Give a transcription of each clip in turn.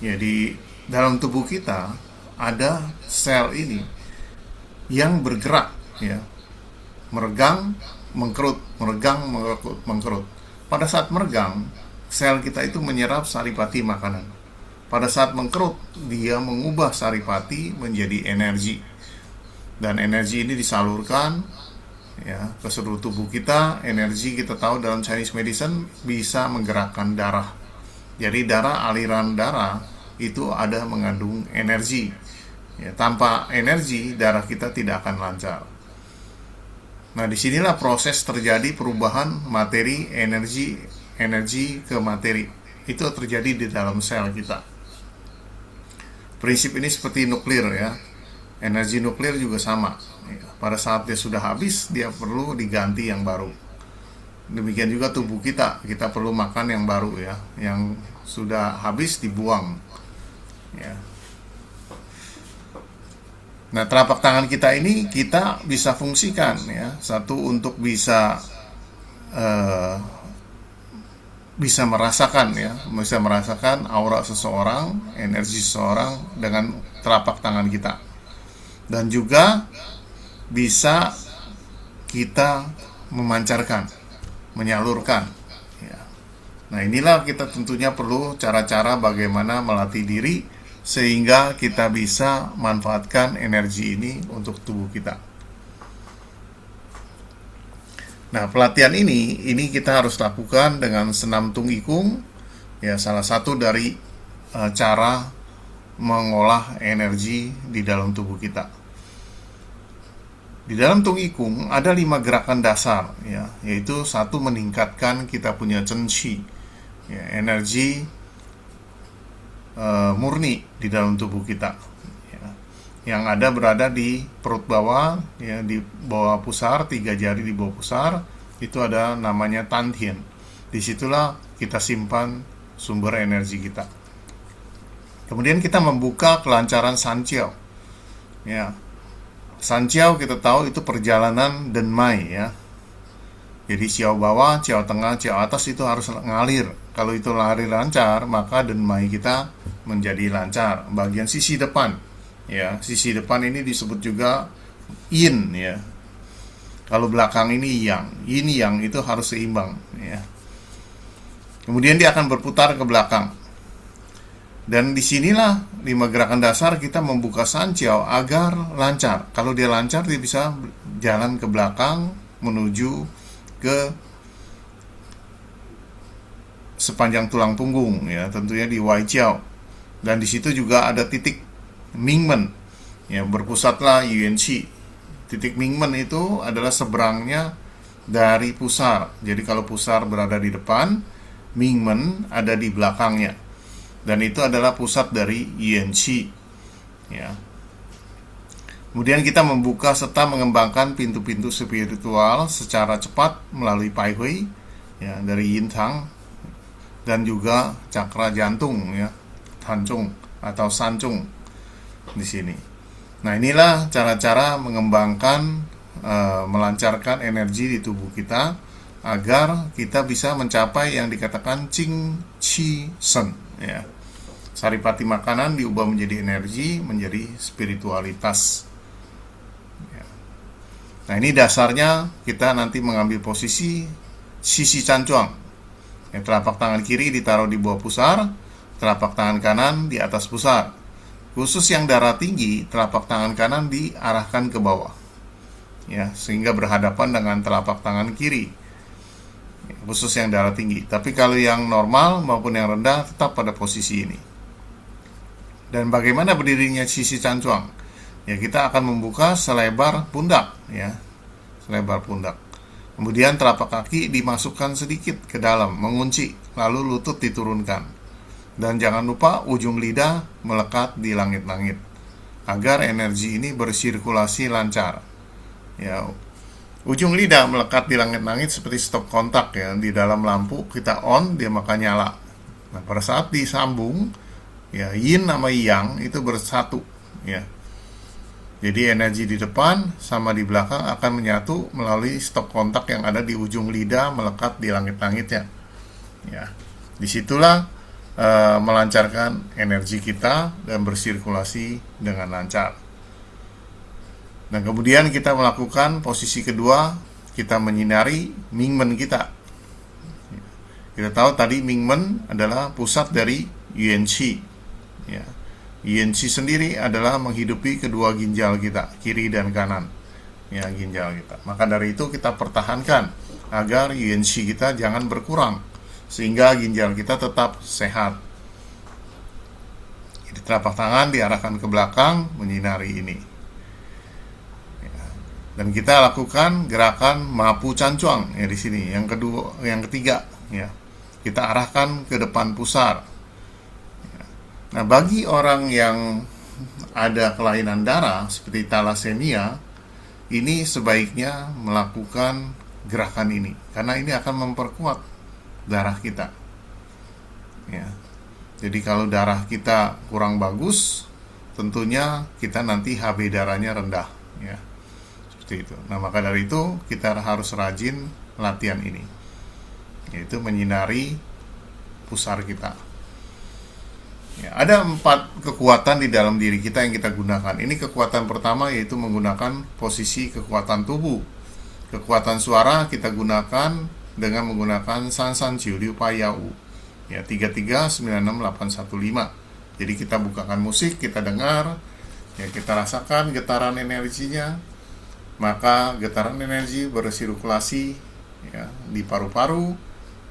Ya, di dalam tubuh kita ada sel ini yang bergerak, ya, meregang, mengkerut, meregang, mengkerut, mengkerut. Pada saat meregang, sel kita itu menyerap saripati makanan. Pada saat mengkerut, dia mengubah saripati menjadi energi. Dan energi ini disalurkan, ya, ke seluruh tubuh kita. Energi kita tahu dalam Chinese medicine bisa menggerakkan darah. Jadi darah, aliran darah itu ada mengandung energi. Ya, tanpa energi darah kita tidak akan lancar. Nah, disinilah proses terjadi perubahan materi, energi ke materi. Itu terjadi di dalam sel kita. Prinsip ini seperti nuklir, ya. Energi nuklir juga sama. Pada saat dia sudah habis, dia perlu diganti yang baru. Demikian juga tubuh kita, kita perlu makan yang baru, ya. Yang sudah habis dibuang, ya. Nah, telapak tangan kita ini kita bisa fungsikan, ya. Satu, untuk eh, bisa merasakan aura seseorang, energi seseorang dengan telapak tangan kita. Dan juga bisa kita memancarkan, menyalurkan, ya. Nah, inilah kita tentunya perlu cara-cara bagaimana melatih diri sehingga kita bisa manfaatkan energi ini untuk tubuh kita. Nah, pelatihan ini kita harus lakukan dengan senam tung ikung, ya, salah satu dari cara mengolah energi di dalam tubuh kita. Di dalam tung ikung ada 5 gerakan dasar, ya, yaitu satu, meningkatkan kita punya cenci, ya, energi murni di dalam tubuh kita, ya, yang ada berada di perut bawah, ya, di bawah pusar, 3 jari di bawah pusar, itu ada namanya tantien. Disitulah kita simpan sumber energi kita. Kemudian kita membuka kelancaran sanjiao, ya. Sanjiao kita tahu itu perjalanan denmai, ya. Jadi ciao bawah, ciao tengah, ciao atas itu harus ngalir. Kalau itu lari lancar, maka denmai kita menjadi lancar. Bagian sisi depan, ya, sisi depan ini disebut juga yin, ya. Kalau belakang ini yang, yin yang itu harus seimbang, ya. Kemudian dia akan berputar ke belakang. Dan disinilah 5 gerakan dasar kita membuka sanjiao agar lancar. Kalau dia lancar, dia bisa jalan ke belakang menuju ke sepanjang tulang punggung, ya, tentunya di Waijiao. Dan di situ juga ada titik Mingmen, ya, berpusatlah Yuanqi. Titik Mingmen itu adalah seberangnya dari pusar. Jadi kalau pusar berada di depan, Mingmen ada di belakangnya. Dan itu adalah pusat dari Yuanqi, ya. Kemudian kita membuka serta mengembangkan pintu-pintu spiritual secara cepat melalui Pai Hui, ya, dari Yin Tang, dan juga cakra jantung, ya, Tancung atau Sancung di sini. Nah, inilah cara-cara mengembangkan, melancarkan energi di tubuh kita agar kita bisa mencapai yang dikatakan Qing Qi Shen, ya. Saripati makanan diubah menjadi energi, menjadi spiritualitas. Nah, ini dasarnya kita nanti mengambil posisi sisi cancuang. Telapak tangan kiri ditaruh di bawah pusar, telapak tangan kanan di atas pusar. Khusus yang darah tinggi, telapak tangan kanan diarahkan ke bawah, ya, sehingga berhadapan dengan telapak tangan kiri. Khusus yang darah tinggi. Tapi kalau yang normal maupun yang rendah tetap pada posisi ini. Dan bagaimana berdirinya sisi cancuang? Ya, kita akan membuka selebar pundak, ya, selebar pundak. Kemudian telapak kaki dimasukkan sedikit ke dalam, mengunci, lalu lutut diturunkan. Dan jangan lupa ujung lidah melekat di langit-langit agar energi ini bersirkulasi lancar. Ya, ujung lidah melekat di langit-langit seperti stop kontak, ya, di dalam lampu kita on, dia maka nyala. Nah, pada saat disambung, ya, yin sama yang itu bersatu, ya. Jadi energi di depan sama di belakang akan menyatu melalui stop kontak yang ada di ujung lidah melekat di langit-langitnya, ya. Disitulah melancarkan energi kita dan bersirkulasi dengan lancar. Dan kemudian kita melakukan posisi kedua, kita menyinari Mingmen kita. Kita tahu tadi Mingmen adalah pusat dari Yuan Qi. Ya. Yuan Qi sendiri adalah menghidupi kedua ginjal kita, kiri dan kanan. Ya, ginjal kita. Maka dari itu kita pertahankan agar Yuan Qi kita jangan berkurang, sehingga ginjal kita tetap sehat. Jadi telapak tangan diarahkan ke belakang menyinari ini. Dan kita lakukan gerakan Mapu Cancuang ya di sini. Yang ketiga ya. Kita arahkan ke depan pusar. Nah, bagi orang yang ada kelainan darah seperti thalassemia, ini sebaiknya melakukan gerakan ini karena ini akan memperkuat darah kita. Ya. Jadi kalau darah kita kurang bagus, tentunya kita nanti HB darahnya rendah ya. Itu. Nah, maka dari itu kita harus rajin latihan ini, yaitu menyinari pusar kita. Ya, ada 4 kekuatan di dalam diri kita yang kita gunakan. Ini kekuatan pertama yaitu menggunakan posisi kekuatan tubuh. Kekuatan suara kita gunakan dengan menggunakan Sansan Chiu Liu Pa Yau. Ya, 3396815. Jadi kita bukakan musik, kita dengar, ya kita rasakan getaran energinya. Maka getaran energi bersirkulasi ya, di paru-paru,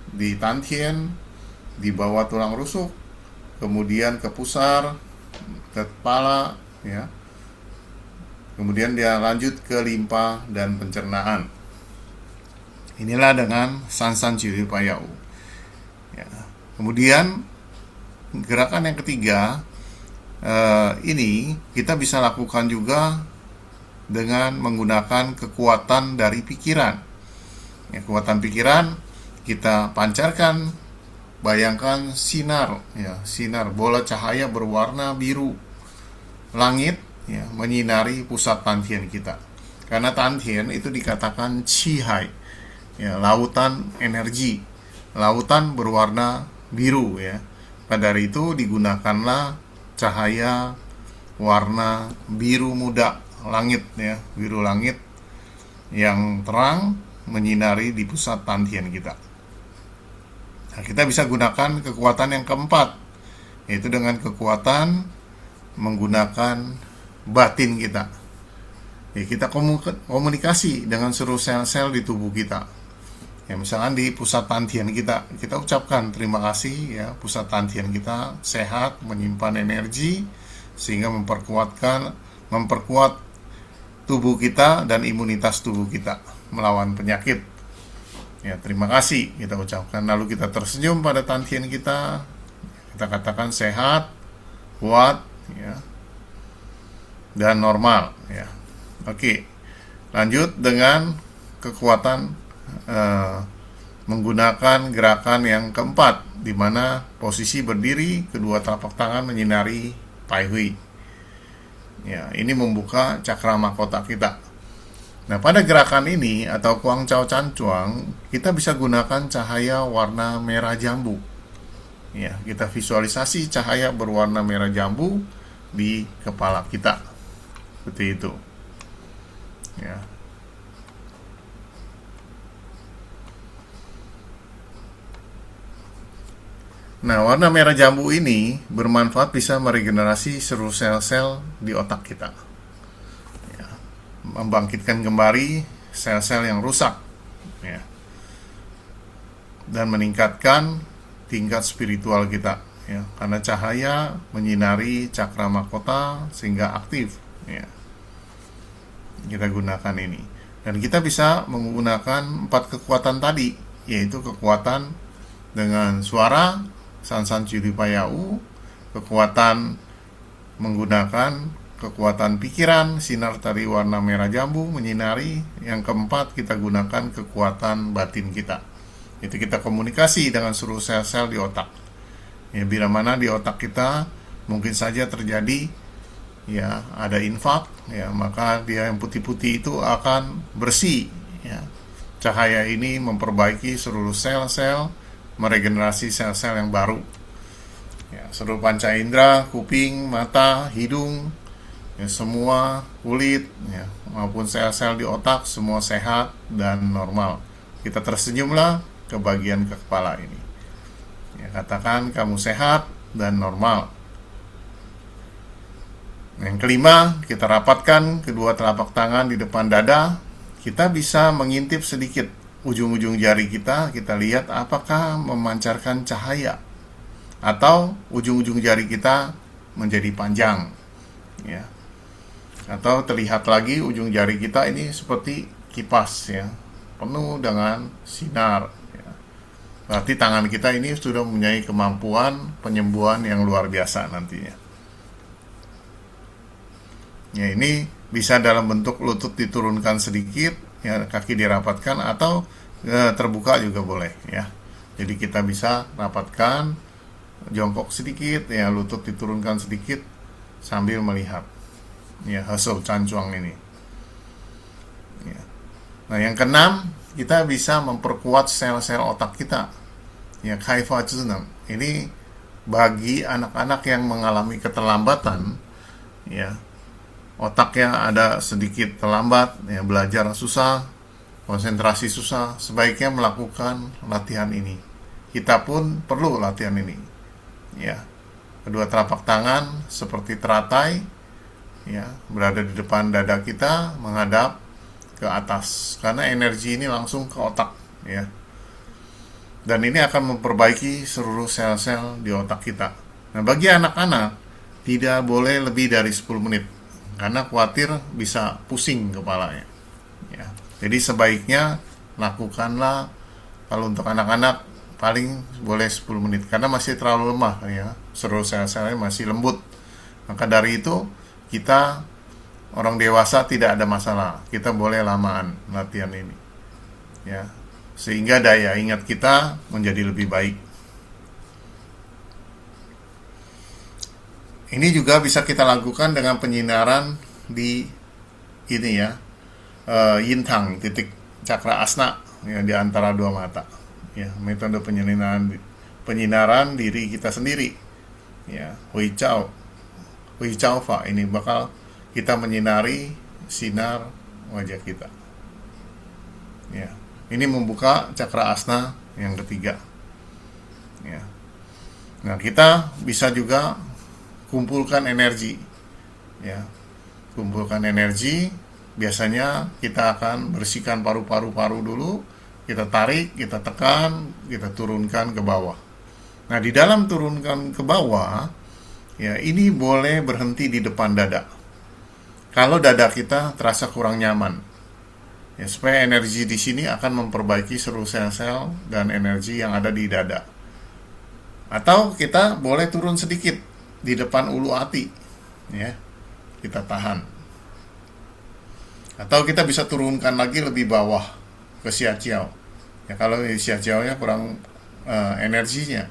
di tantien, di bawah tulang rusuk, kemudian ke pusar, ke kepala, ya. Kemudian dia lanjut ke limpa dan pencernaan. Inilah dengan Sansan Chiu Liu Pa Yau. Ya. Kemudian gerakan yang ketiga, ini kita bisa lakukan juga dengan menggunakan kekuatan dari pikiran. Ya, kekuatan pikiran kita pancarkan, bayangkan sinar, ya, sinar bola cahaya berwarna biru langit, ya, menyinari pusat tantien kita. Karena tantien itu dikatakan Qi-hai, ya, lautan energi, lautan berwarna biru, ya. Pada dari itu digunakanlah cahaya warna biru muda langit, ya, biru langit yang terang menyinari di pusat tantien kita. Nah, kita bisa gunakan kekuatan yang keempat, yaitu dengan kekuatan menggunakan batin kita. Ya, kita komunikasi dengan seluruh sel-sel di tubuh kita. Ya, misalkan di pusat tantien kita ucapkan terima kasih, ya, pusat tantien kita sehat, menyimpan energi sehingga memperkuat tubuh kita dan imunitas tubuh kita melawan penyakit. Ya, terima kasih kita ucapkan. Lalu kita tersenyum pada tantien kita. Kita katakan sehat, kuat, ya, dan normal, ya. Oke. Lanjut dengan kekuatan menggunakan gerakan yang keempat, di mana posisi berdiri, kedua telapak tangan menyinari Pai Hui. Ya, ini membuka cakra mahkota kita. Nah, pada gerakan ini atau Kuang Cao Cancuang, kita bisa gunakan cahaya warna merah jambu. Ya, kita visualisasi cahaya berwarna merah jambu di kepala kita. Seperti itu. Ya. Nah, warna merah jambu ini bermanfaat bisa meregenerasi seluruh sel-sel di otak kita. Ya, membangkitkan kembali sel-sel yang rusak. Ya. Dan meningkatkan tingkat spiritual kita. Ya, karena cahaya menyinari cakra mahkota sehingga aktif. Ya. Kita gunakan ini. Dan kita bisa menggunakan 4 kekuatan tadi, yaitu kekuatan dengan suara, Sansan Chiu Liu Pa Yau, kekuatan menggunakan kekuatan pikiran, sinar tari warna merah jambu menyinari. Yang keempat, kita gunakan kekuatan batin kita. Itu kita komunikasi dengan seluruh sel-sel di otak. Ya, bila mana di otak kita mungkin saja terjadi, ya, ada infak, ya, maka dia yang putih-putih itu akan bersih, ya. Cahaya ini memperbaiki seluruh sel-sel, meregenerasi sel-sel yang baru. seluruh panca indera, kuping, mata, hidung, ya, semua kulit, ya, maupun sel-sel di otak semua sehat dan normal. Kita tersenyumlah ke bagian ke kepala ini. Ya, katakan kamu sehat dan normal. Yang kelima, kita rapatkan kedua telapak tangan di depan dada. Kita bisa mengintip sedikit ujung-ujung jari kita lihat apakah memancarkan cahaya atau ujung-ujung jari kita menjadi panjang, ya. Atau terlihat lagi ujung jari kita ini seperti kipas, ya, penuh dengan sinar, ya. Berarti tangan kita ini sudah mempunyai kemampuan penyembuhan yang luar biasa nantinya. Ya, ini bisa dalam bentuk lutut diturunkan sedikit, ya, kaki dirapatkan atau terbuka juga boleh, ya. Jadi kita bisa rapatkan, jongkok sedikit, ya, lutut diturunkan sedikit sambil melihat, ya, hasil cancuang ini. Ya. Nah, yang keenam, kita bisa memperkuat sel-sel otak kita. Ya, kaifa zheneng. Ini bagi anak-anak yang mengalami keterlambatan, ya, otaknya ada sedikit terlambat, ya, belajar susah, konsentrasi susah, sebaiknya melakukan latihan ini. Kita pun perlu latihan ini, ya. Kedua telapak tangan seperti teratai, ya, berada di depan dada kita menghadap ke atas, karena energi ini langsung ke otak, ya. Dan ini akan memperbaiki seluruh sel-sel di otak kita. Nah, bagi anak-anak tidak boleh lebih dari 10 menit karena khawatir bisa pusing kepalanya, ya. Jadi sebaiknya lakukanlah kalau untuk anak-anak paling boleh 10 menit karena masih terlalu lemah, ya, seluruh sel-selnya masih lembut. Maka dari itu kita orang dewasa tidak ada masalah, kita boleh lamaan latihan ini, ya, sehingga daya ingat kita menjadi lebih baik. Ini juga bisa kita lakukan dengan penyinaran di ini, ya, yintang, titik cakra asna, ya, di antara dua mata, ya, metode penyinaran diri kita sendiri, ya, hui chao fa, ini bakal kita menyinari sinar wajah kita, ya. Ini membuka cakra asna yang ketiga, ya. Nah, kita bisa juga kumpulkan energi, ya, kumpulkan energi. Biasanya kita akan bersihkan paru-paru dulu, kita tarik, kita tekan, kita turunkan ke bawah. Nah, di dalam turunkan ke bawah, ya, ini boleh berhenti di depan dada. Kalau dada kita terasa kurang nyaman, ya, supaya energi di sini akan memperbaiki seluruh sel-sel dan energi yang ada di dada. Atau kita boleh turun sedikit di depan ulu hati, ya, kita tahan. Atau kita bisa turunkan lagi lebih bawah ke xiajiao. Ya, kalau xiajiao-nya kurang energinya,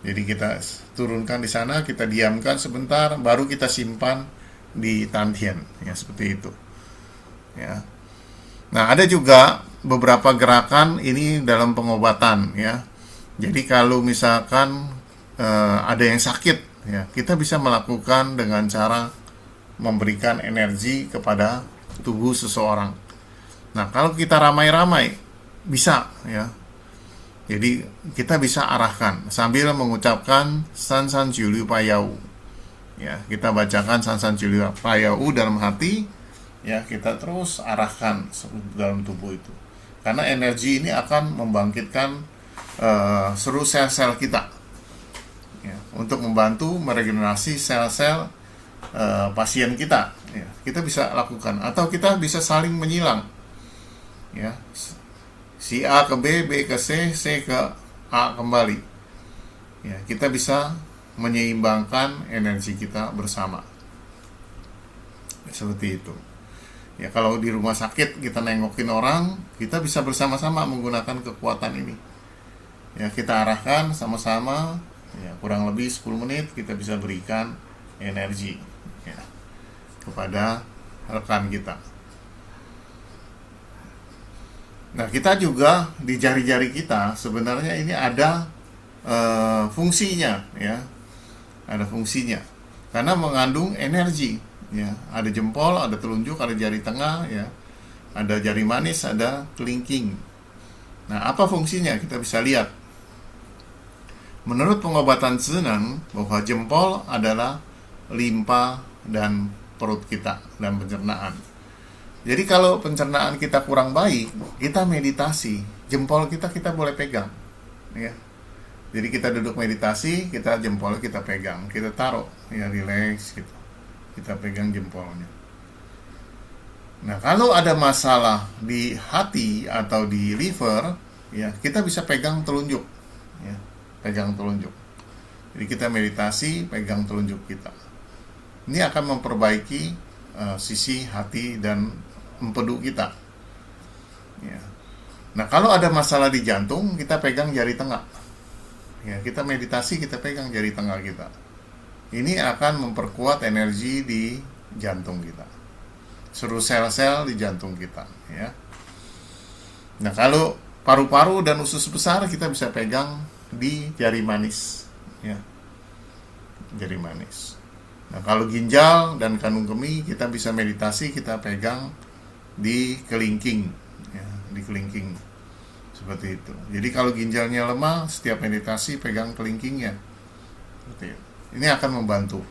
jadi kita turunkan di sana, kita diamkan sebentar, baru kita simpan di tantian, ya, seperti itu, ya. Nah, ada juga beberapa gerakan ini dalam pengobatan, ya. Jadi kalau misalkan ada yang sakit, ya, kita bisa melakukan dengan cara memberikan energi kepada tubuh seseorang. Nah, kalau kita ramai-ramai bisa, ya. Jadi kita bisa arahkan sambil mengucapkan San San Jiu Payau. Ya, kita bacakan San San Jiu Payau dalam hati, ya, kita terus arahkan dalam tubuh itu. Karena energi ini akan membangkitkan seluruh sel-sel kita, ya, untuk membantu meregenerasi sel-sel pasien kita, ya. Kita bisa lakukan, atau kita bisa saling menyilang, ya, si A ke B, B ke C, C ke A kembali, ya. Kita bisa menyeimbangkan energi kita bersama, ya, seperti itu, ya. Kalau di rumah sakit kita nengokin orang, kita bisa bersama-sama menggunakan kekuatan ini, ya. Kita arahkan sama-sama, ya, kurang lebih 10 menit kita bisa berikan energi, ya, kepada rekan kita. Nah, kita juga di jari-jari kita sebenarnya ini ada fungsinya, ya, ada fungsinya karena mengandung energi, ya. Ada jempol, ada telunjuk, ada jari tengah, ya. Ada jari manis, ada kelingking. Nah, apa fungsinya? Kita bisa lihat. Menurut pengobatan Zhenan, bahwa jempol adalah limpa dan perut kita dan pencernaan. Jadi kalau pencernaan kita kurang baik, kita meditasi, jempol kita boleh pegang, ya. Jadi kita duduk meditasi, kita jempolnya kita pegang, kita taruh, ya, relax gitu. Kita pegang jempolnya. Nah, kalau ada masalah di hati atau di liver, ya, kita bisa pegang telunjuk, ya, pegang telunjuk. Jadi kita meditasi, pegang telunjuk kita. Ini akan memperbaiki sisi hati dan empedu kita. Ya. Nah, kalau ada masalah di jantung, kita pegang jari tengah. Ya, kita meditasi, kita pegang jari tengah kita. Ini akan memperkuat energi di jantung kita, seluruh sel-sel di jantung kita, ya. Nah, kalau paru-paru dan usus besar kita bisa pegang di jari manis, ya, jari manis. Nah, kalau ginjal dan kandung kemih kita bisa meditasi, kita pegang di kelingking, ya, di kelingking. Seperti itu. Jadi kalau ginjalnya lemah, setiap meditasi pegang kelingkingnya. Seperti itu. Ini akan membantu.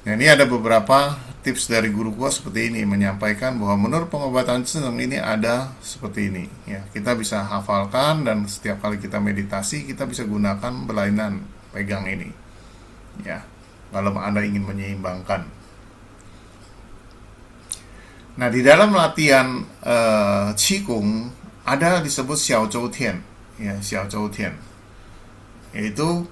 Nah, ini ada beberapa tips dari guru gua seperti ini, menyampaikan bahwa menurut pengobatan Zhenan ini ada seperti ini, ya. Kita bisa hafalkan dan setiap kali kita meditasi kita bisa gunakan berlainan pegang ini, ya. Kalau Anda ingin menyeimbangkan. Nah, di dalam latihan Qigong ada disebut Xiao Zhou Tian, ya, Xiao Zhou Tian, yaitu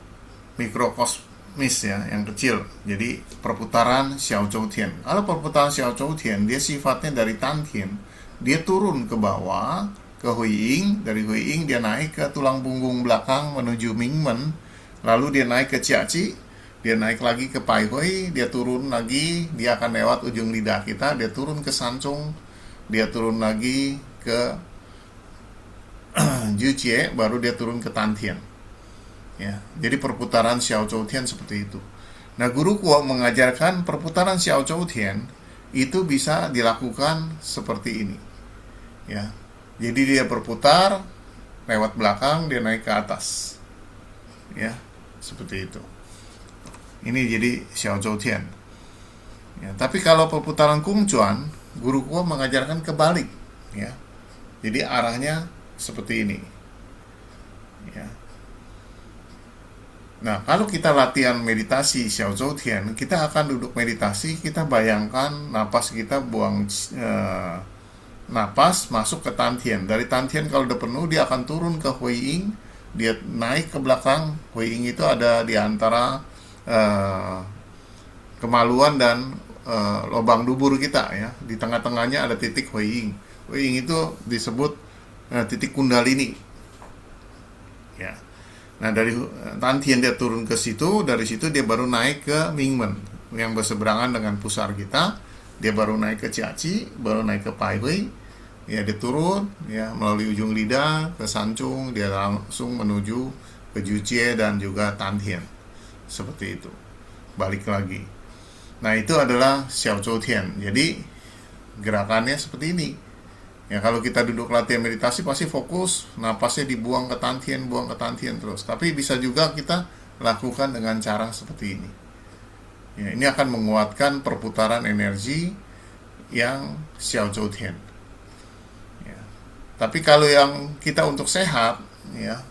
mikrokosmis, ya, yang kecil. Jadi perputaran Xiao Zhou Tian. Kalau perputaran Xiao Zhou Tian, dia sifatnya dari Tantien, dia turun ke bawah ke Hui Ying, dari Hui Ying dia naik ke tulang punggung belakang menuju Mingmen, lalu dia naik ke Jiaqi, dia naik lagi ke Pai Hui, dia turun lagi, dia akan lewat ujung lidah kita, dia turun ke Sancong, dia turun lagi ke Jujie, baru dia turun ke Tantien, ya. Jadi perputaran Xiao Zhou Tian seperti itu. Nah, guru Kuo mengajarkan perputaran Xiao Zhou Tian itu bisa dilakukan seperti ini, ya. Jadi dia berputar lewat belakang, dia naik ke atas, ya, seperti itu. Ini jadi Xiao Zhou Tian, ya. Tapi kalau perputaran Kung Chuan, guru Kuo mengajarkan kebalik, ya. Jadi arahnya seperti ini, ya. Nah, kalau kita latihan meditasi Xiao Zhou Tian, kita akan duduk meditasi, kita bayangkan napas kita buang napas masuk ke Tantien. Dari Tantien kalau udah penuh, dia akan turun ke Hui Ying, dia naik ke belakang. Hui Ying itu ada di antara kemaluan dan lubang dubur kita, ya. Di tengah-tengahnya ada titik Hui Ying. Hui Ying itu disebut titik Kundalini, ya. Nah, dari Tantien dia turun ke situ, dari situ dia baru naik ke Mingmen yang berseberangan dengan pusar kita. Dia baru naik ke Jiaqi, baru naik ke Pai Hui, ya, dia turun, ya, melalui ujung lidah ke Sancong, dia langsung menuju ke Jujie dan juga Tantien. Seperti itu. Balik lagi. Nah, itu adalah Xiao Zhou Tian. Jadi gerakannya seperti ini. Ya, kalau kita duduk latihan meditasi pasti fokus, napasnya dibuang ke Tantien, buang ke Tantien terus. Tapi bisa juga kita lakukan dengan cara seperti ini. Ya, ini akan menguatkan perputaran energi yang Xiao Zhou Tian. Ya. Tapi kalau yang kita untuk sehat, ya,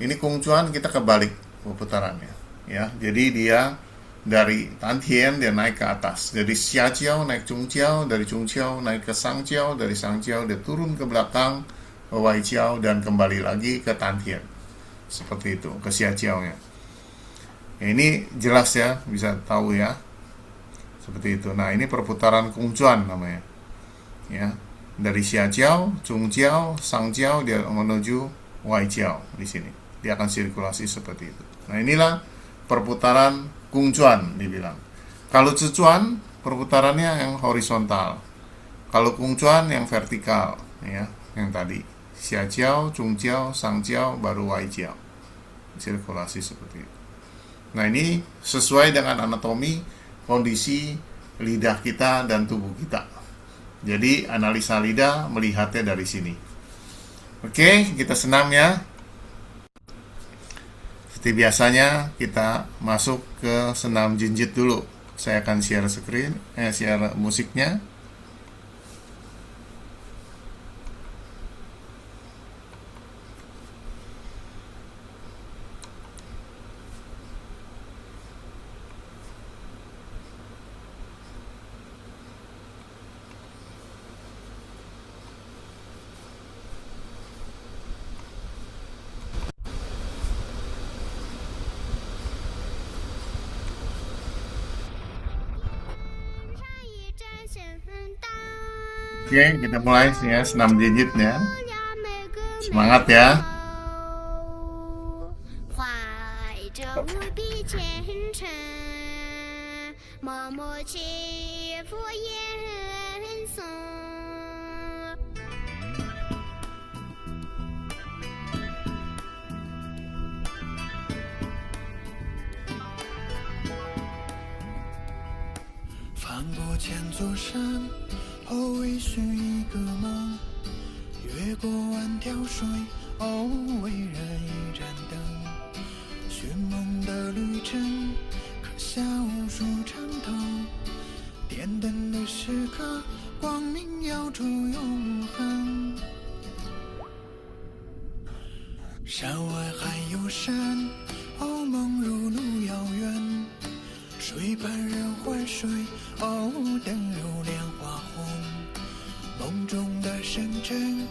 ini Kung Chuan kita kebalik perputarannya. Ya, jadi dia dari Tantien dia naik ke atas, dari Xiajiao naik Chungjiao, dari Chungjiao naik ke Sangjiao, dari Sangjiao dia turun ke belakang ke Waijiao dan kembali lagi ke Tantien. Seperti itu, ke Xiajiao-nya. Ya, ini jelas, ya, bisa tahu, ya. Seperti itu. Nah, ini perputaran Kung Chuan namanya. Ya, dari Xiajiao, Chungjiao, Sangjiao dia menuju Waijiao di sini. Dia akan sirkulasi seperti itu. Nah, inilah perputaran Kung Chuan dibilang. Kalau Sichuan perputarannya yang horizontal. Kalau Kung Chuan yang vertikal, ya, yang tadi. Xiajiao, Chungjiao, Sangjiao, baru Waijiao. Sirkulasi seperti itu. Nah, ini sesuai dengan anatomi kondisi lidah kita dan tubuh kita. Jadi analisa lidah melihatnya dari sini. Oke, kita senam ya. Seperti biasanya kita masuk ke senam jinjit dulu. Saya akan share musiknya. Oke, kita mulai ya senam jinjitnya. Semangat ya. 怀着无比虔诚，默默祈福言诵。翻过千座山，后为寻一个梦，越过万条水，哦，为人一盏灯。寻梦的旅程，刻下无数长头，点灯的时刻，光明耀出永恒。山外还有山，哦，梦如路遥远。水畔人欢水，哦，灯如莲花红。梦中的深沉，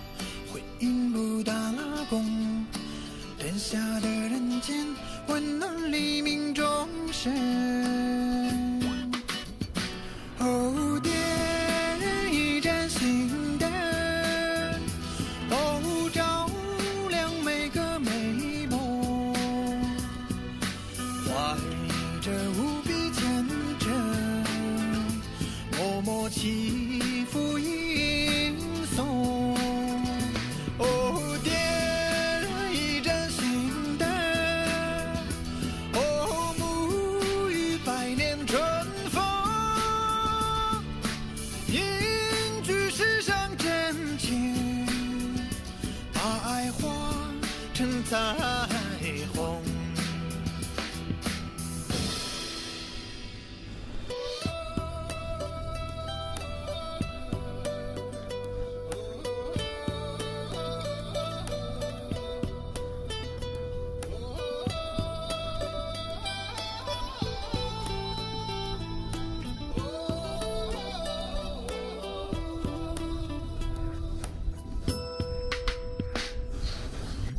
回应布达拉宫。灯下的人间，温暖黎明众生。哦，点一盏心灯，哦，照亮每个美梦。怀着无比虔诚，默默祈福吟诵。哦，点一盏心灯，哦，沐浴百年春风，凝聚世上真情，把爱化成彩虹。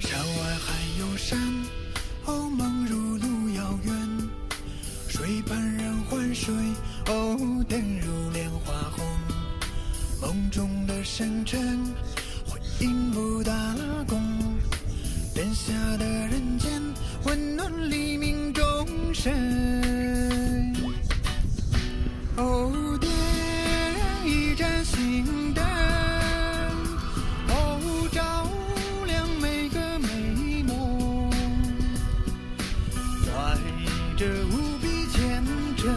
山外还有山，哦，梦如路遥远。水畔人欢水，哦，灯如莲花红。梦中的深沉，回应布达拉宫。灯下的人间，温暖黎明众生。哦，点一盏心灯，哦，照亮每个美梦。怀着无比虔诚，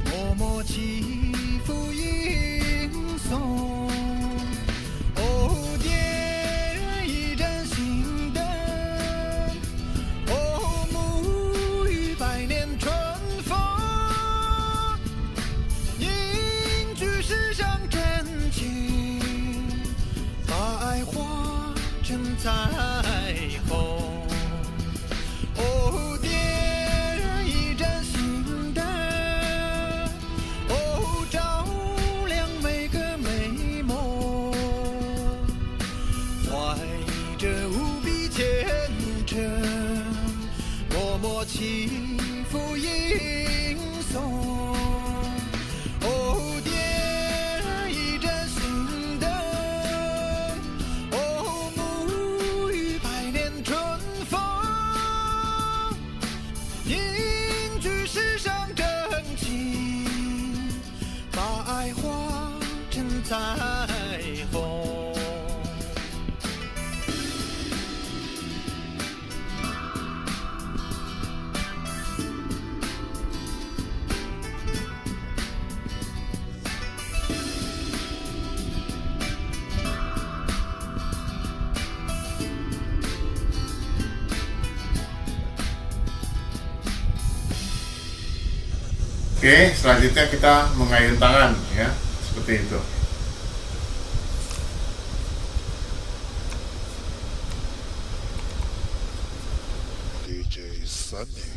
默默祈福吟诵。哦，点一盏心灯， Oke, selanjutnya kita mengayun tangan ya, seperti itu. DJ Sunny.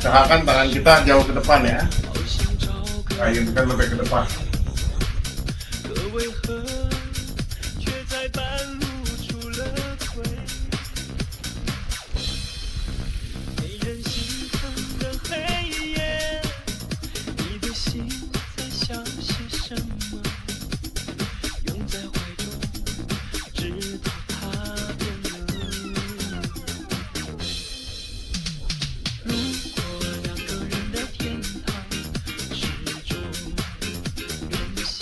Usahakan tangan kita jauh ke depan ya. Ayunkan lebih ke depan. 可为何却在半路出了轨？没人心疼的黑夜，你的心在想些什么？拥在怀中，直到它变冷。如果两个人的天堂始终远行。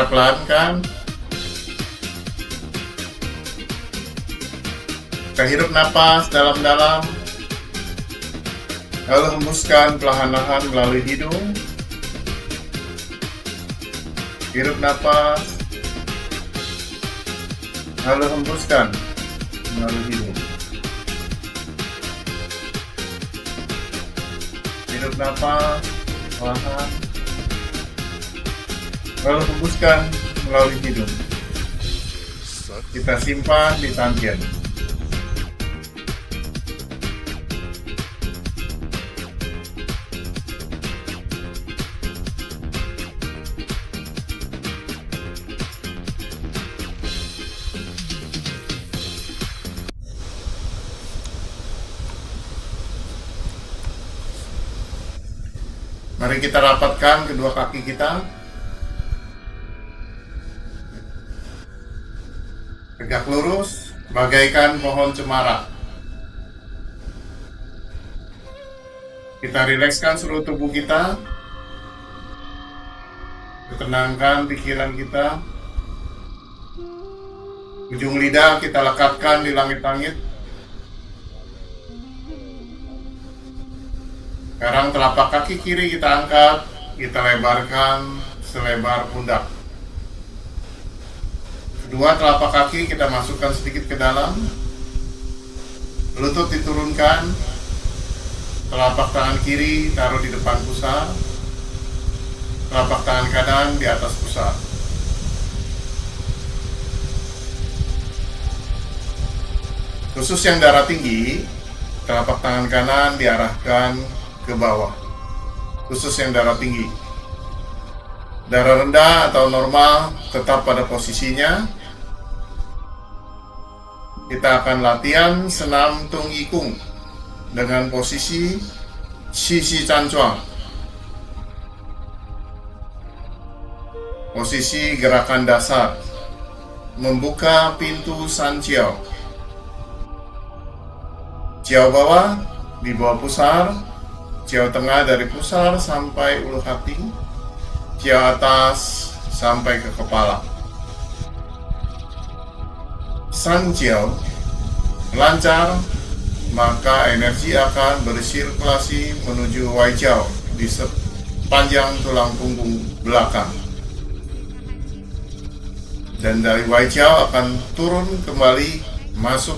secara pelan kan. Kita hirup napas dalam-dalam, lalu hembuskan perlahan-lahan melalui hidung. Hirup napas, lalu hembuskan melalui hidung. Hirup napas perlahan, lalu hembuskan melalui hidung. Kita simpan di tangkian. Mari kita rapatkan kedua kaki kita. Tegak lurus, bagaikan pohon cemara. Kita rilekskan seluruh tubuh kita. Tenangkan pikiran kita. Ujung lidah kita lekatkan di langit-langit. Sekarang telapak kaki kiri kita angkat, kita lebarkan selebar pundak. Kedua telapak kaki kita masukkan sedikit ke dalam. Lutut diturunkan. Telapak tangan kiri taruh di depan pusar. Telapak tangan kanan di atas pusar. Khusus yang darah tinggi, telapak tangan kanan diarahkan ke bawah. Khusus yang darah tinggi. Darah rendah atau normal tetap pada posisinya. Kita akan latihan senam Tung I Kung dengan posisi Sisi Cancuang. Posisi gerakan dasar membuka pintu San Jiao. Jiao bawah di bawah pusar, Jiao tengah dari pusar sampai ulu hati, Jiao atas sampai ke kepala. San Jiao lancar, maka energi akan bersirkulasi menuju Wai Jiao di sepanjang tulang punggung belakang. Dan dari Wai Jiao akan turun kembali masuk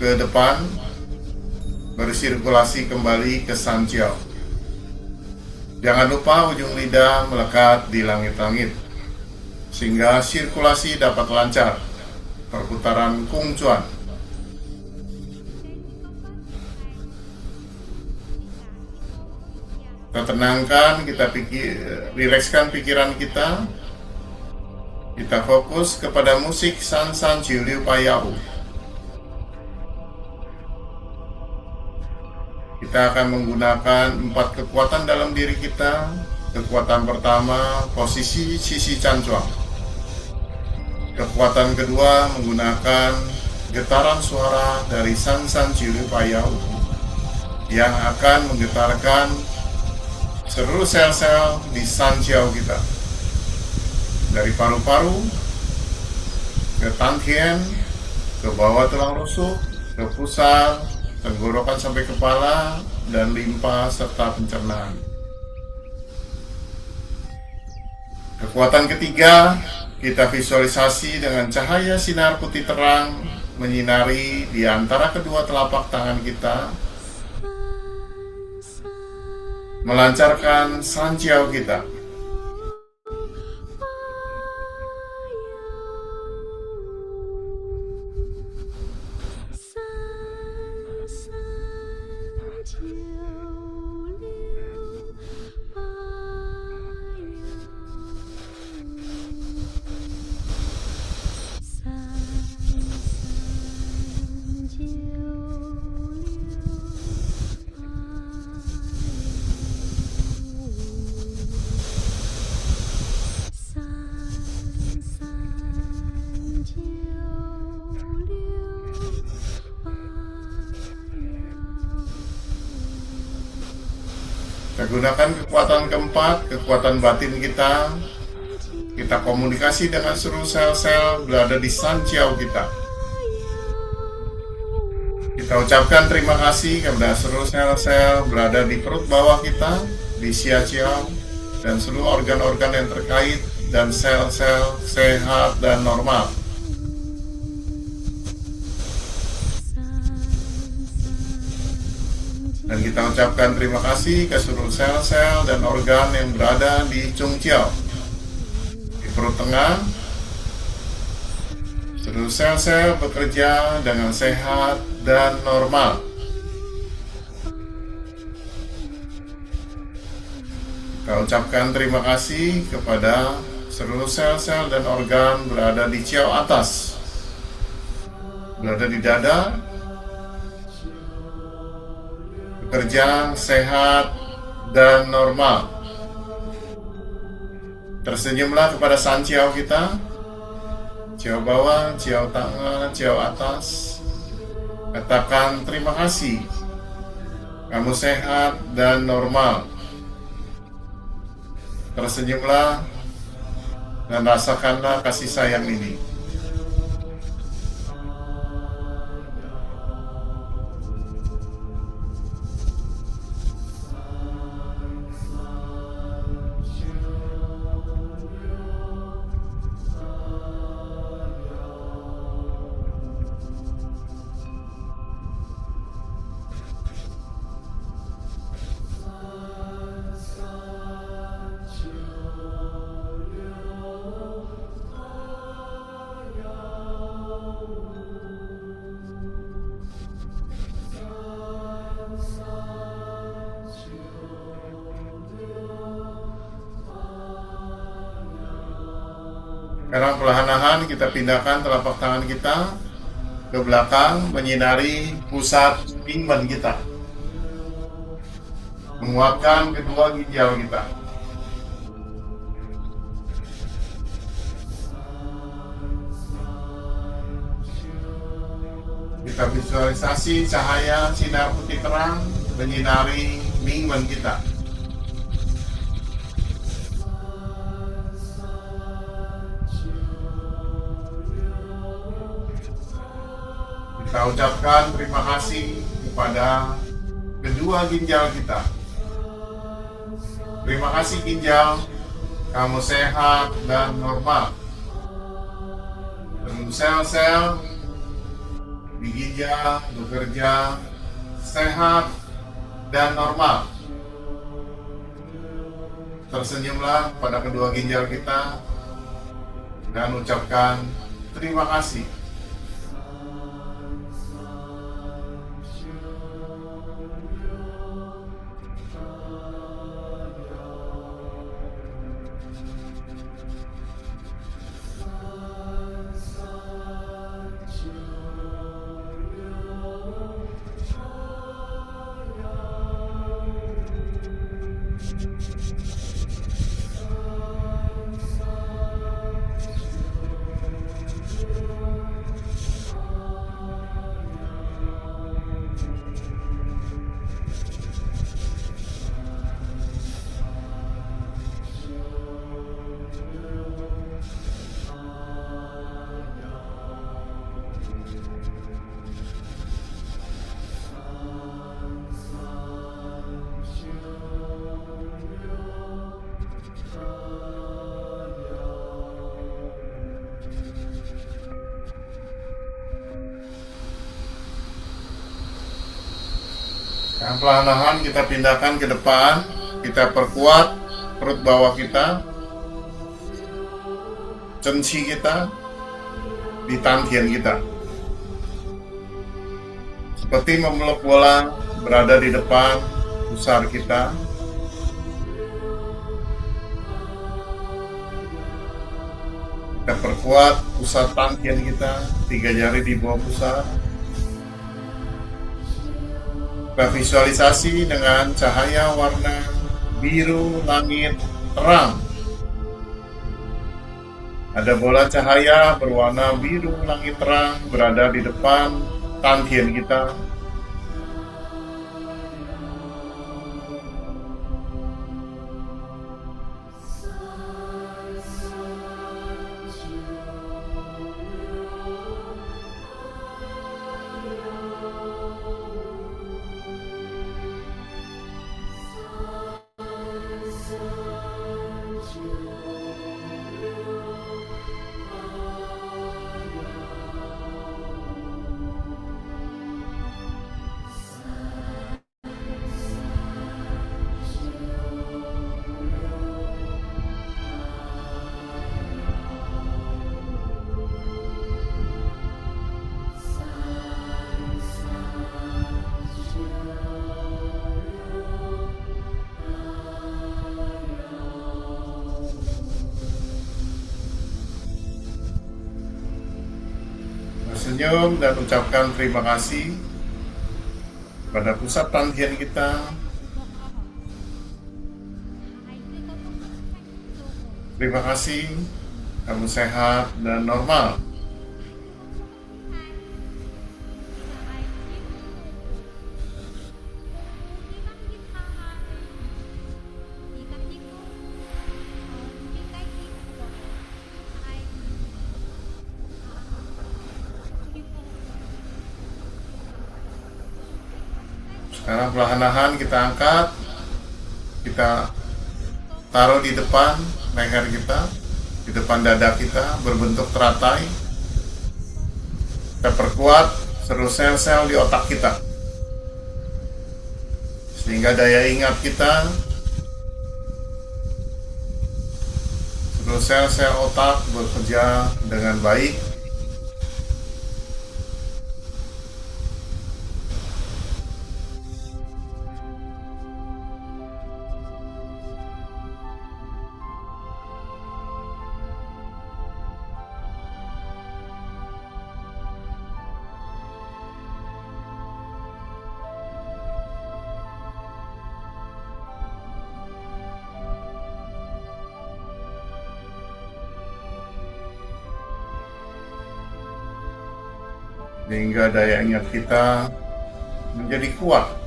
ke depan, bersirkulasi kembali ke San Jiao. Jangan lupa ujung lidah melekat di langit-langit, sehingga sirkulasi dapat lancar. Perputaran Kung Chuan. Kita tenangkan, kita rilekskan pikiran kita. Kita fokus kepada musik San San Jiu Liu Payau. Kita akan menggunakan 4 kekuatan dalam diri kita. Kekuatan pertama, posisi Sisi Cancuang. Kekuatan kedua, menggunakan getaran suara dari San San Jiu Liu Payau yang akan menggetarkan seluruh sel-sel di San Jiao kita. Dari paru-paru, ke tantien, ke bawah tulang rusuk, ke pusar, tenggorokan sampai kepala, dan limpa serta pencernaan. Kekuatan ketiga, kita visualisasi dengan cahaya sinar putih terang menyinari di antara kedua telapak tangan kita, melancarkan San Jiao kita. Kita gunakan kekuatan keempat, kekuatan batin kita. Kita komunikasi dengan seluruh sel-sel berada di Sanjiao kita. Kita ucapkan terima kasih kepada seluruh sel-sel berada di perut bawah kita, di Xiajiao, dan seluruh organ-organ yang terkait, dan sel-sel sehat dan normal. Dan kita ucapkan terima kasih ke seluruh sel-sel dan organ yang berada di Zhongjiao, di perut tengah. Seluruh sel-sel bekerja dengan sehat dan normal. Kita ucapkan terima kasih kepada seluruh sel-sel dan organ berada di Jiao atas, berada di dada, bekerja sehat dan normal. Tersenyumlah kepada Sanjiao kita, Jiao bawah, Jiao tengah, Jiao atas. Katakan terima kasih, kamu sehat dan normal. Tersenyumlah dan rasakanlah kasih sayang ini. Sekarang perlahan-lahan kita pindahkan telapak tangan kita ke belakang, menyinari pusat pinggan kita, menguatkan kedua ginjal kita. Kita visualisasi cahaya sinar putih terang menyinari pinggan kita. Kita ucapkan terima kasih kepada kedua ginjal kita. Terima kasih ginjal, kamu sehat dan normal. Dan sel-sel di ginjal bekerja sehat dan normal. Tersenyumlah pada kedua ginjal kita dan ucapkan terima kasih. Yang perlahan-lahan kita pindahkan ke depan, kita perkuat perut bawah kita, cenci kita, di tantien kita. Seperti memeluk bola berada di depan pusar kita. Kita perkuat pusat tantien kita, 3 jari di bawah pusar. Kita visualisasi dengan cahaya warna biru langit terang. Ada bola cahaya berwarna biru langit terang berada di depan tantien kita. tersenyum dan ucapkan terima kasih pada pusat perhatian kita. Terima kasih, kamu sehat dan normal. Sekarang perlahan-lahan kita angkat, kita taruh di depan leher kita, di depan dada kita, berbentuk teratai. Kita perkuat seluruh sel-sel di otak kita, sehingga daya ingat kita, seluruh sel-sel otak bekerja dengan baik. Sehingga daya ingat kita menjadi kuat.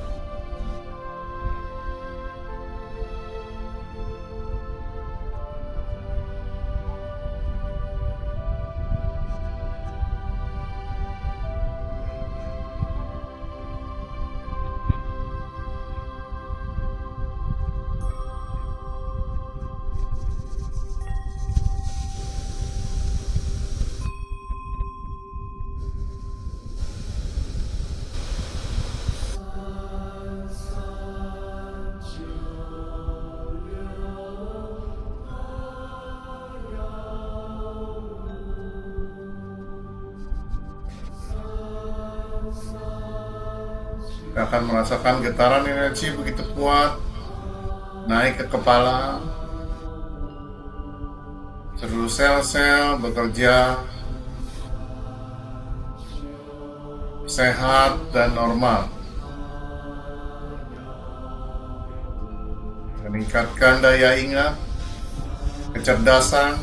Kita akan merasakan getaran energi begitu kuat naik ke kepala. Seluruh sel-sel bekerja sehat dan normal, meningkatkan daya ingat, kecerdasan,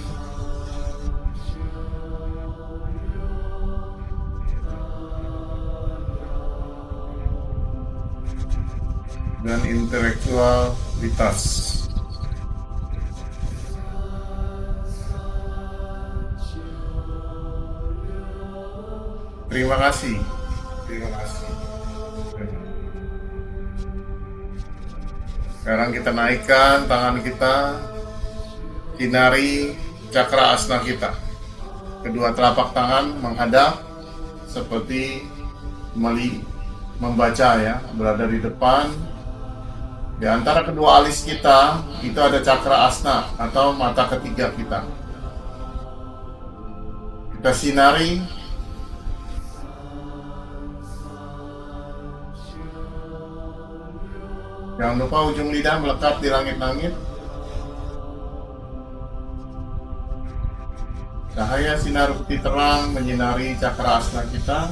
dan intelektualitas. Terima kasih. Terima kasih. Sekarang kita naikkan tangan kita, sinari cakra asna kita. Kedua telapak tangan menghadap seperti membaca ya, berada di depan. Di antara kedua alis kita, itu ada cakra asna atau mata ketiga kita. Kita sinari. Jangan lupa ujung lidah melekat di langit-langit. Cahaya sinar putih terang menyinari cakra asna kita.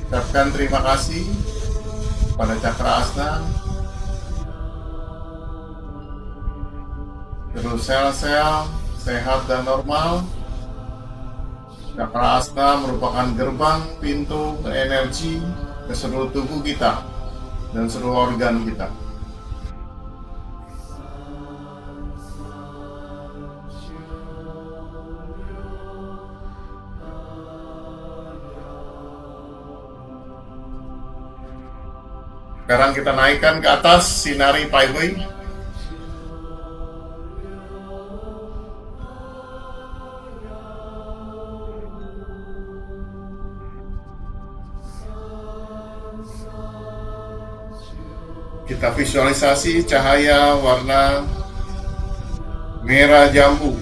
Ucapkan terima kasih pada cakra asna. Terus sel-sel sehat dan normal. Cakra asna merupakan gerbang pintu ke energi ke seluruh tubuh kita dan seluruh organ kita. Sekarang kita naikkan ke atas sinari Pai Hui. Kita visualisasi cahaya warna merah jambu.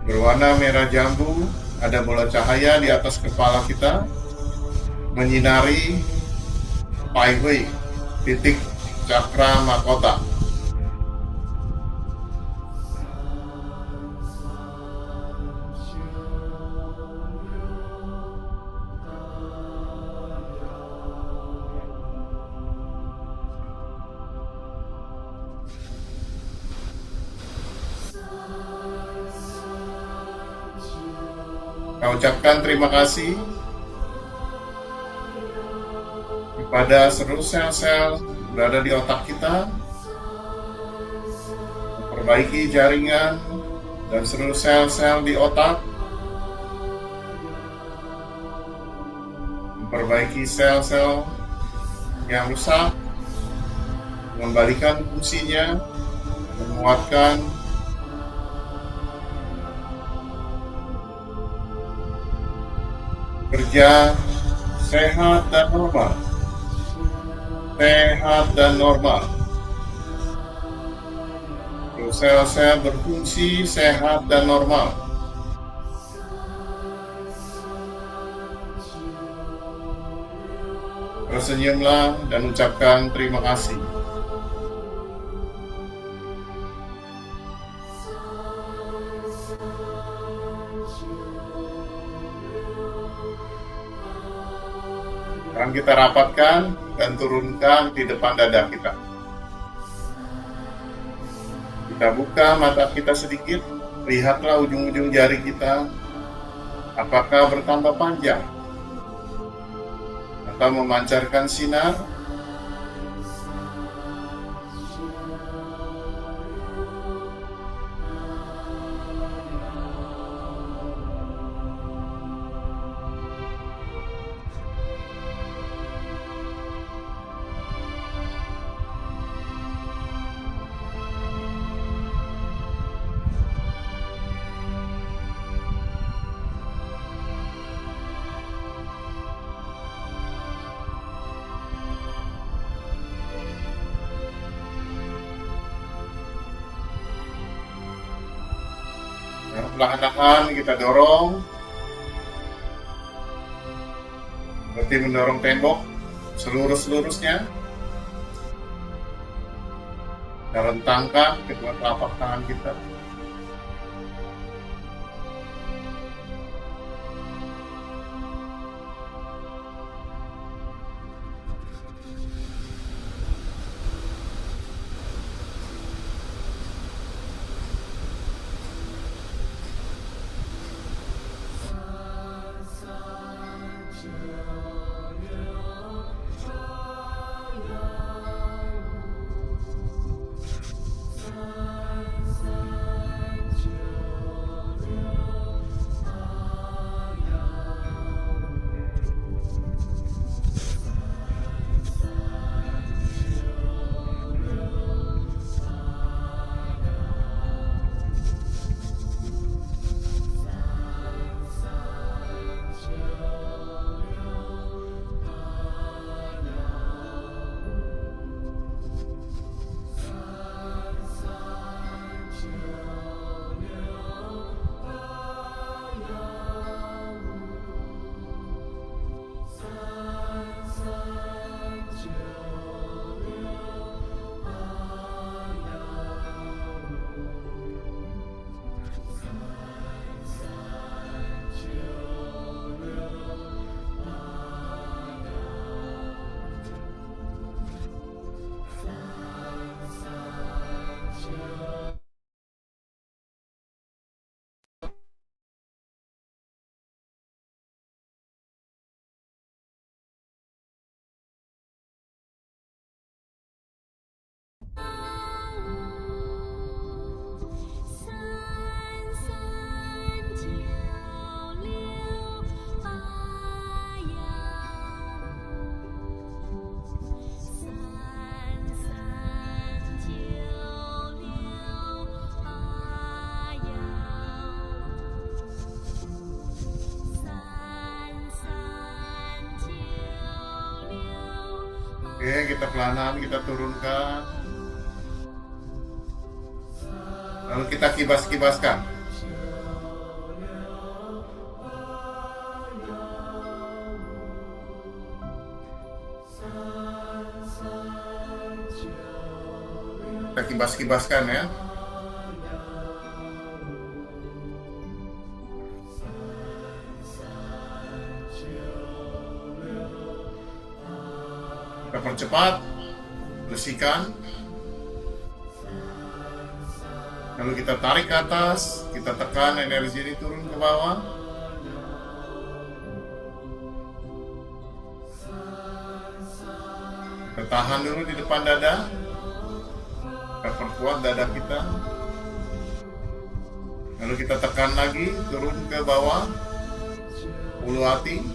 Berwarna merah jambu, ada bola cahaya di atas kepala kita, menyinari Pai Hui, titik cakra mahkota. Kita ucapkan terima kasih kepada seluruh sel-sel berada di otak kita, memperbaiki jaringan dan seluruh sel-sel di otak, memperbaiki sel-sel yang rusak, mengembalikan fungsinya, menguatkan kerja sehat dan normal. Sehat dan normal. Sel-sel berfungsi sehat dan normal. Tersenyumlah dan ucapkan terima kasih. Sekarang kita rapatkan dan turunkan di depan dada kita. Kita buka mata kita sedikit, lihatlah ujung-ujung jari kita, apakah bertambah panjang atau memancarkan sinar. Perlahan-lahan kita dorong, seperti mendorong tembok selurus-lurusnya. Kita rentangkan kedua telapak tangan kita. Oke, kita pelan-pelan kita turunkan. Lalu kita kibas-kibaskan. kita kibas-kibaskan ya. Kita percepat, bersihkan. Lalu kita tarik ke atas, kita tekan energi ini turun ke bawah. Kita tahan dulu di depan dada. Kita perkuat dada kita. Lalu kita tekan lagi, turun ke bawah ulu hati.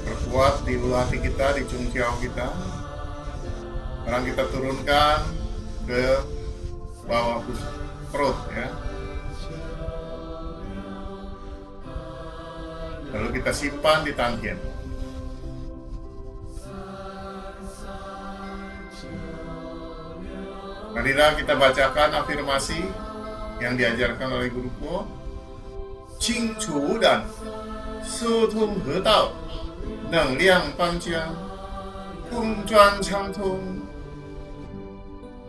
Perkuat di ulu hati kita, di cungkiau kita. Sekarang kita turunkan ke bawah perut ya. Lalu kita simpan di tangkien. Marilah kita bacakan afirmasi yang diajarkan oleh Guru Po. Qing Chu Dan Su Tong He Dao Neng Liang Bang Jia Gong Zhuan Chang Tong.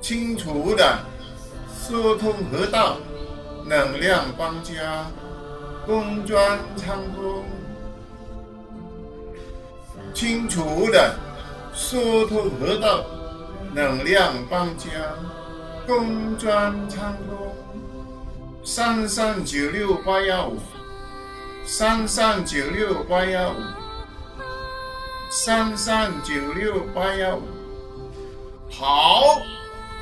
Qing Chu Dan Su Tong He Dao Neng Liang Bang Jia Gong Zhuan Chang Tong. 清楚的疏通河道，能量邦家，公专畅通。3396815， 3396815， 3396815。好，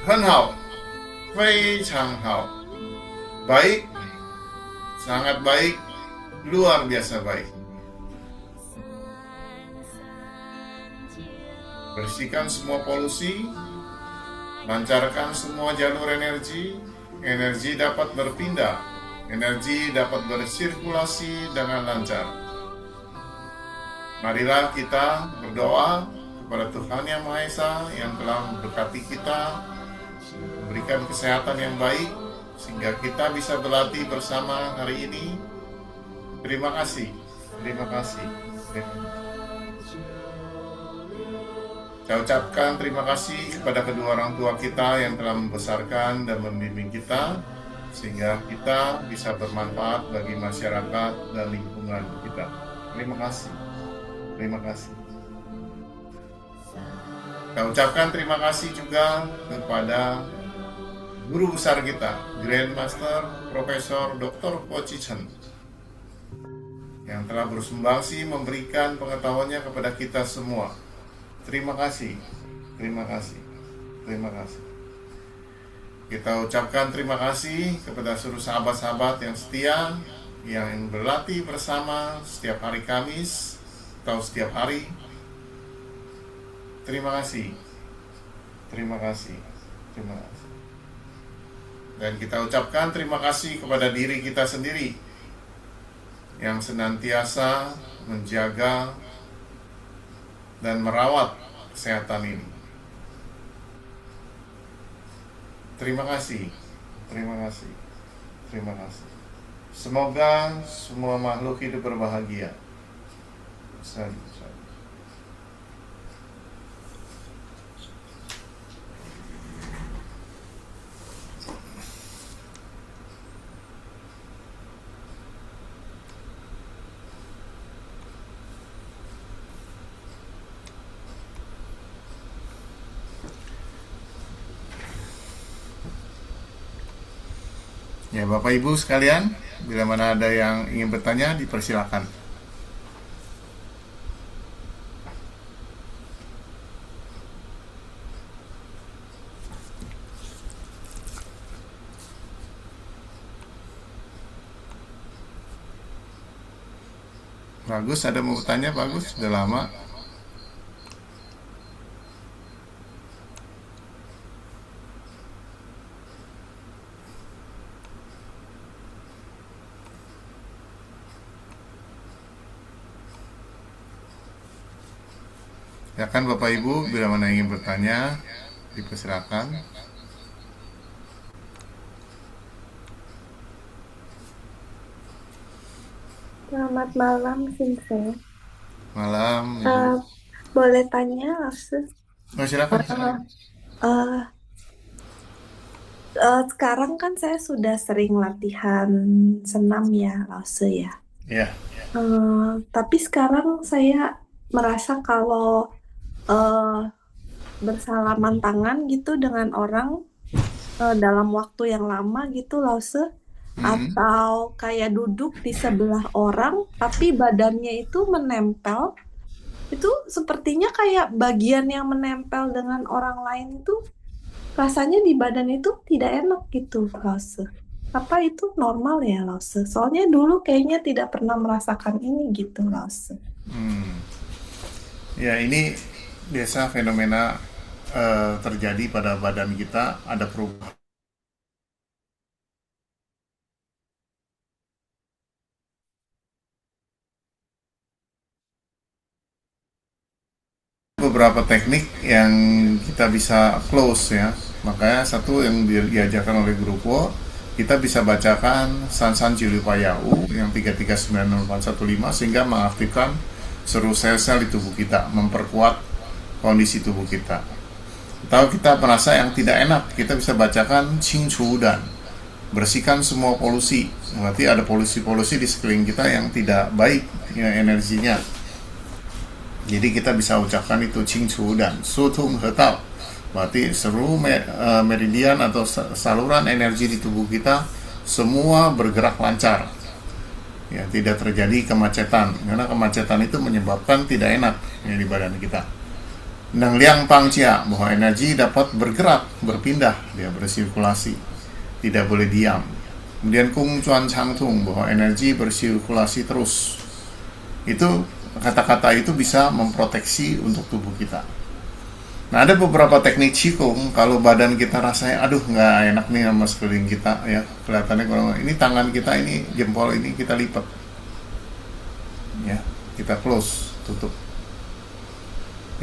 很好，非常好，baik, sangat baik, luar biasa baik. Bersihkan semua polusi, lancarkan semua jalur energi. Energi dapat berpindah, energi dapat bersirkulasi dengan lancar. Marilah kita berdoa kepada Tuhan Yang Maha Esa yang telah memberkati kita, memberikan kesehatan yang baik, sehingga kita bisa berlatih bersama hari ini. Terima kasih, terima kasih, terima kasih. Saya ucapkan terima kasih kepada kedua orang tua kita yang telah membesarkan dan membimbing kita, sehingga kita bisa bermanfaat bagi masyarakat dan lingkungan kita. Terima kasih. Terima kasih. Saya ucapkan terima kasih juga kepada guru besar kita, Grandmaster Profesor Dr. Po Chi Chen, yang telah bersumbangsi memberikan pengetahuannya kepada kita semua. Terima kasih, terima kasih, terima kasih. Kita ucapkan terima kasih kepada seluruh sahabat-sahabat yang setia, yang berlatih bersama setiap hari Kamis atau setiap hari. Terima kasih, terima kasih, terima kasih. Dan kita ucapkan terima kasih kepada diri kita sendiri yang senantiasa menjaga dan merawat kesehatan ini. Terima kasih, terima kasih, terima kasih. Semoga semua makhluk hidup berbahagia. Salam. Ya, Bapak Ibu sekalian, bila mana ada yang ingin bertanya, dipersilakan. Bagus, ada mau bertanya? Bagus, sudah lama. Ya kan Bapak Ibu, bila mana ingin bertanya, dipersilakan. Selamat malam, Vincent. Malam, Ibu. Eh, boleh tanya, Lause? Oh, silakan, Eh, silakan. eh, sekarang kan saya sudah sering latihan senam ya, Lause ya. Ya, Tapi sekarang saya merasa kalau eh, bersalaman tangan gitu dengan orang dalam waktu yang lama gitu, Lause, atau kayak duduk di sebelah orang, tapi badannya itu menempel. Itu sepertinya kayak bagian yang menempel dengan orang lain itu rasanya di badan itu tidak enak gitu, Lause. Apa itu normal ya, Lause? Soalnya dulu kayaknya tidak pernah merasakan ini gitu, Lause. ya ini biasa fenomena terjadi pada badan kita, ada perubahan. Beberapa teknik yang kita bisa close ya. Makanya satu yang diajarkan oleh Grupo, kita bisa bacakan San Jilipayau yang 339415 sehingga mengaktifkan seluruh sel-sel di tubuh kita, memperkuat kondisi tubuh kita. Atau kita merasa yang tidak enak, kita bisa bacakan Qing Chu Dan, bersihkan semua polusi. Berarti ada polusi-polusi di sekeliling kita yang tidak baik ya, energinya. Jadi kita bisa ucapkan itu Qing Chu dan Su Tung He Tao. Berarti seluruh meridian atau saluran energi di tubuh kita semua bergerak lancar. Ya, tidak terjadi kemacetan. Karena kemacetan itu menyebabkan tidak enak ya, di badan kita. Neng Liang Pang Chia, bahwa energi dapat bergerak, berpindah, dia bersirkulasi. Tidak boleh diam. Kemudian Kung Chuan Chang Tung, bahwa energi bersirkulasi terus. Itu kata-kata itu bisa memproteksi untuk tubuh kita. Nah, ada beberapa teknik Qigong kalau badan kita rasanya aduh nggak enak nih sama sekeliling kita ya, kelihatannya kalau ini tangan kita, ini jempol ini kita lipat ya, kita close, tutup.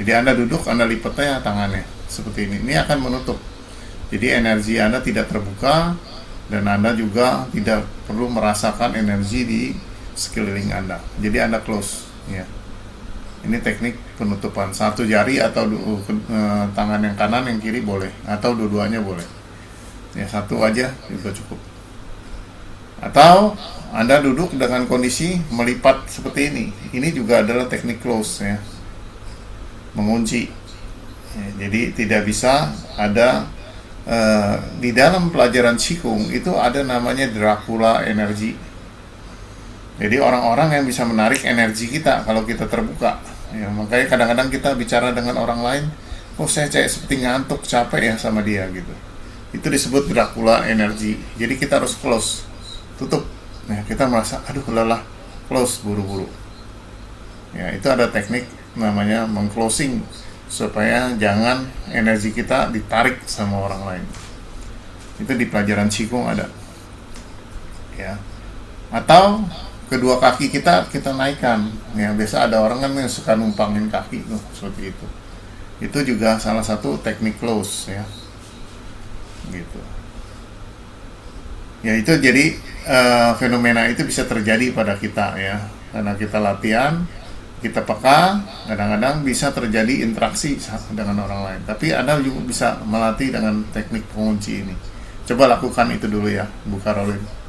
Jadi Anda duduk, Anda lipatnya tangannya seperti ini akan menutup. Jadi energi Anda tidak terbuka dan Anda juga tidak perlu merasakan energi di sekeliling Anda. Jadi Anda close ya. Ini teknik penutupan satu jari atau tangan yang kanan, yang kiri boleh, atau dua-duanya boleh. Ya, satu aja juga cukup. Atau Anda duduk dengan kondisi melipat seperti ini. Ini juga adalah teknik close ya. Mengunci. Ya, jadi tidak bisa ada di dalam pelajaran Qigong itu ada namanya Dracula energi. Jadi orang-orang yang bisa menarik energi kita kalau kita terbuka. Ya, makanya kadang-kadang kita bicara dengan orang lain, oh saya kayak seperti ngantuk, capek ya sama dia gitu. Itu disebut Dracula energi. Jadi kita harus close, tutup. Nah, kita merasa aduh lelah, close buru-buru. Ya, itu ada teknik namanya mengclosing supaya jangan energi kita ditarik sama orang lain. Itu di pelajaran Qigong ada. Ya. Atau kedua kaki kita naikkan ya, biasa ada orang kan yang suka numpangin kaki tuh seperti itu juga salah satu teknik close ya gitu ya. Itu jadi fenomena itu bisa terjadi pada kita ya, karena kita latihan, kita peka, kadang-kadang bisa terjadi interaksi dengan orang lain. Tapi Anda juga bisa melatih dengan teknik pengunci ini. Coba lakukan itu dulu ya, Bu Caroline.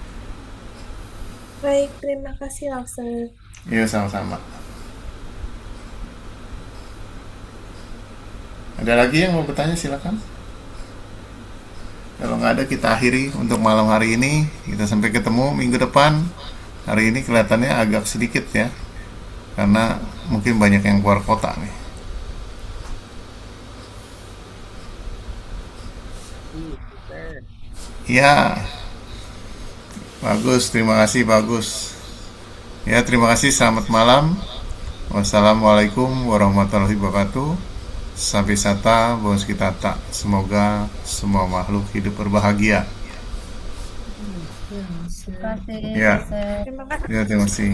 Baik, terima kasih, Lause. Iya, sama-sama. Ada lagi yang mau bertanya, silakan. Kalau nggak ada, kita akhiri untuk malam hari ini. Kita sampai ketemu minggu depan. Hari ini kelihatannya agak sedikit ya, karena mungkin banyak yang keluar kota nih. Iya, bagus. Terima kasih, bagus. Ya, terima kasih. Selamat malam. Wassalamualaikum warahmatullahi wabarakatuh. Sampai sata, bos kita tak. Semoga semua makhluk hidup berbahagia. Terima kasih, Ya, Vincent. Terima kasih. ya terima kasih.